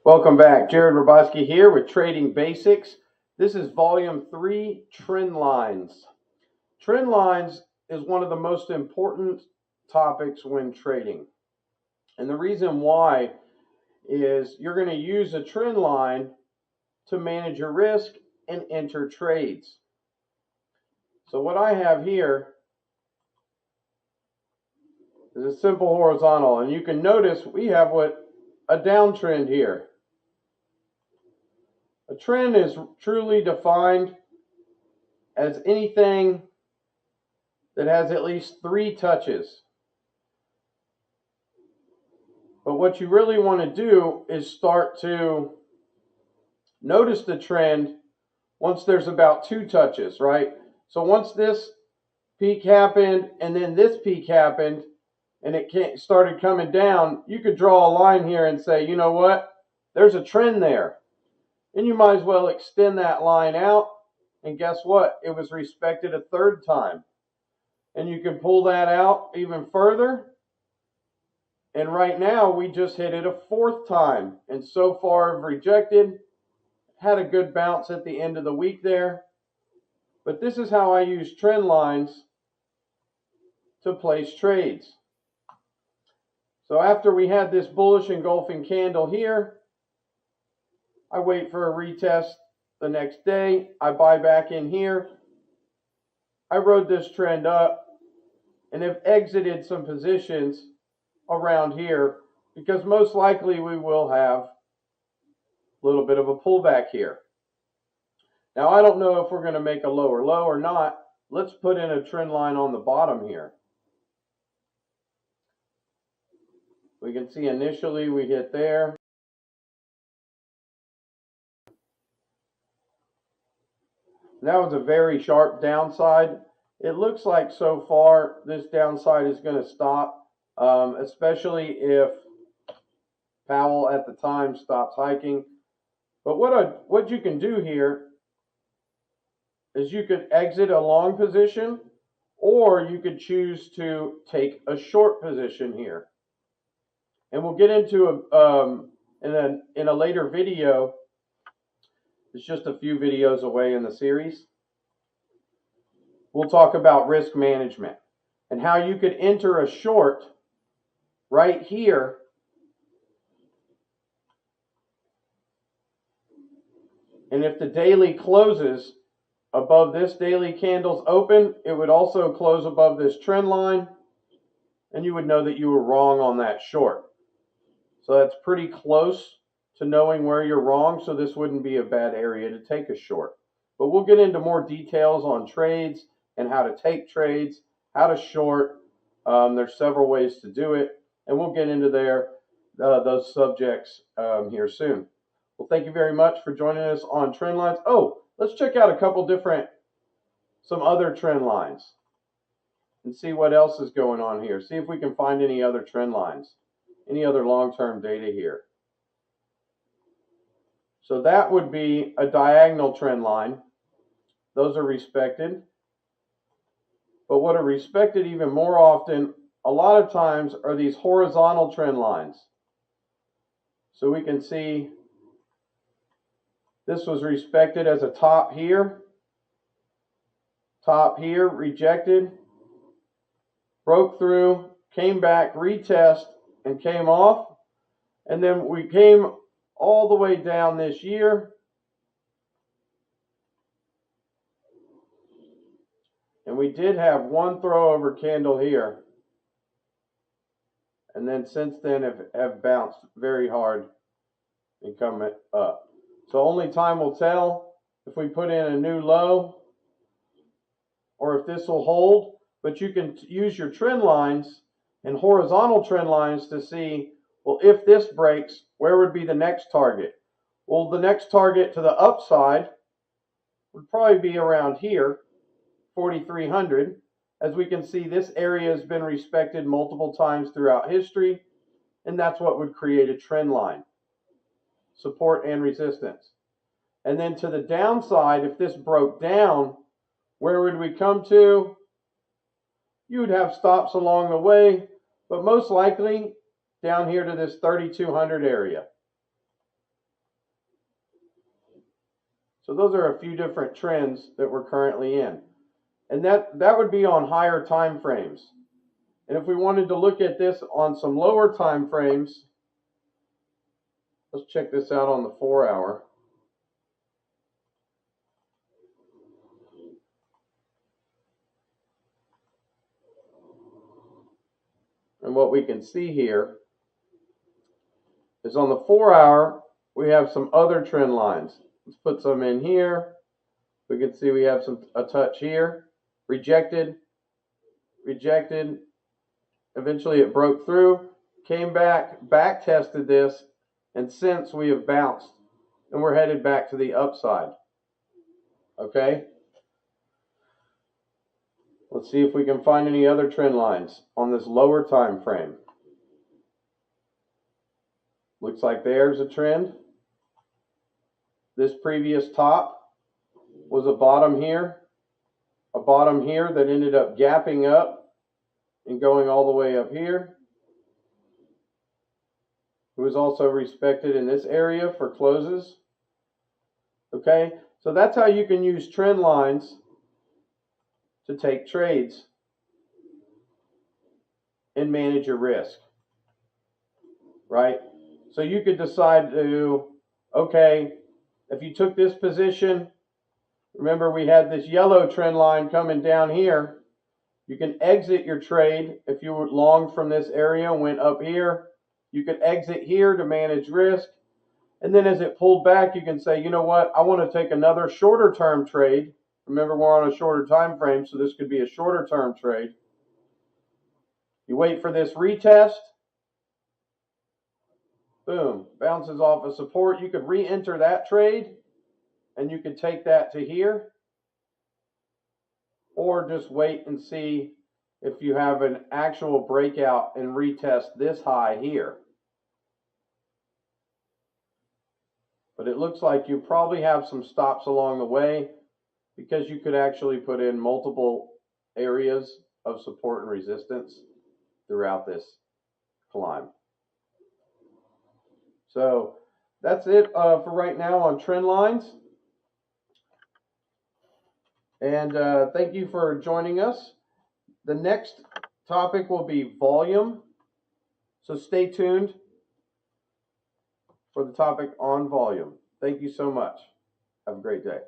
Welcome back. Jared Robotsky here with Trading Basics. This is Volume 3, Trend Lines. Trend lines is one of the most important topics when trading. And the reason why is you're going to use a trend line to manage your risk and enter trades. So what I have here is a simple horizontal. And you can notice we have a downtrend here. A trend is truly defined as anything that has at least 3 touches. But what you really want to do is start to notice the trend once there's about 2 touches, right? So once this peak happened and then this peak happened and it started coming down, you could draw a line here and say, you know what? There's a trend there. And you might as well extend that line out. And guess what? It was respected a 3rd time. And you can pull that out even further. And right now, we just hit it a 4th time. And so far, have rejected. Had a good bounce at the end of the week there. But this is how I use trend lines to place trades. So after we had this bullish engulfing candle here, I wait for a retest the next day. I buy back in here. I rode this trend up and have exited some positions around here because most likely we will have a little bit of a pullback here. Now, I don't know if we're going to make a lower low or not. Let's put in a trend line on the bottom here. We can see initially we hit there. That was a very sharp downside. It looks like so far this downside is going to stop, especially if Powell at the time stops hiking. But what you can do here is you could exit a long position, or you could choose to take a short position here. And we'll get into in a later video. It's just a few videos away in the series. We'll talk about risk management and how you could enter a short right here and if the daily closes above this daily candle's open, it would also close above this trend line, and you would know that you were wrong on that short. So that's pretty close to knowing where you're wrong, so this wouldn't be a bad area to take a short. But we'll get into more details on trades and how to take trades, how to short. There's several ways to do it, and we'll get into those subjects here soon. Well, thank you very much for joining us on Trendlines. Oh, let's check out some other trend lines and see what else is going on here. See if we can find any other trend lines, any other long-term data here. So that would be a diagonal trend line. Those are respected. But what are respected even more often, a lot of times, are these horizontal trend lines. So we can see this was respected as a top here, rejected, broke through, came back, retest, and came off. And then we came all the way down this year. And we did have one throwover candle here. And then since then have bounced very hard and come up. So only time will tell if we put in a new low or if this will hold. But you can use your trend lines and horizontal trend lines to see, well, if this breaks, where would be the next target? Well, the next target to the upside would probably be around here, 4,300. As we can see, this area has been respected multiple times throughout history, and that's what would create a trend line, support and resistance. And then to the downside, if this broke down, where would we come to? You would have stops along the way, but most likely down here to this 3,200 area. So those are a few different trends that we're currently in. And that would be on higher time frames. And if we wanted to look at this on some lower time frames, let's check this out on the 4-hour. And what we can see here is on the 4-hour, we have some other trend lines. Let's put some in here. We can see we have a touch here. Rejected, rejected. Eventually it broke through, came back tested this, and since we have bounced and we're headed back to the upside. Okay? Let's see if we can find any other trend lines on this lower time frame. Looks like there's a trend. This previous top was a bottom here that ended up gapping up and going all the way up here. It was also respected in this area for closes. Okay, so that's how you can use trend lines to take trades and manage your risk, right? So you could decide to, okay, if you took this position, remember we had this yellow trend line coming down here, you can exit your trade. If you were long from this area and went up here, you could exit here to manage risk. And then as it pulled back, you can say, you know what, I want to take another shorter term trade. Remember, we're on a shorter time frame, so this could be a shorter term trade. You wait for this retest. Boom, bounces off of support. You could re-enter that trade, and you could take that to here. Or just wait and see if you have an actual breakout and retest this high here. But it looks like you probably have some stops along the way because you could actually put in multiple areas of support and resistance throughout this climb. So that's it for right now on trend lines. And thank you for joining us. The next topic will be volume. So stay tuned for the topic on volume. Thank you so much. Have a great day.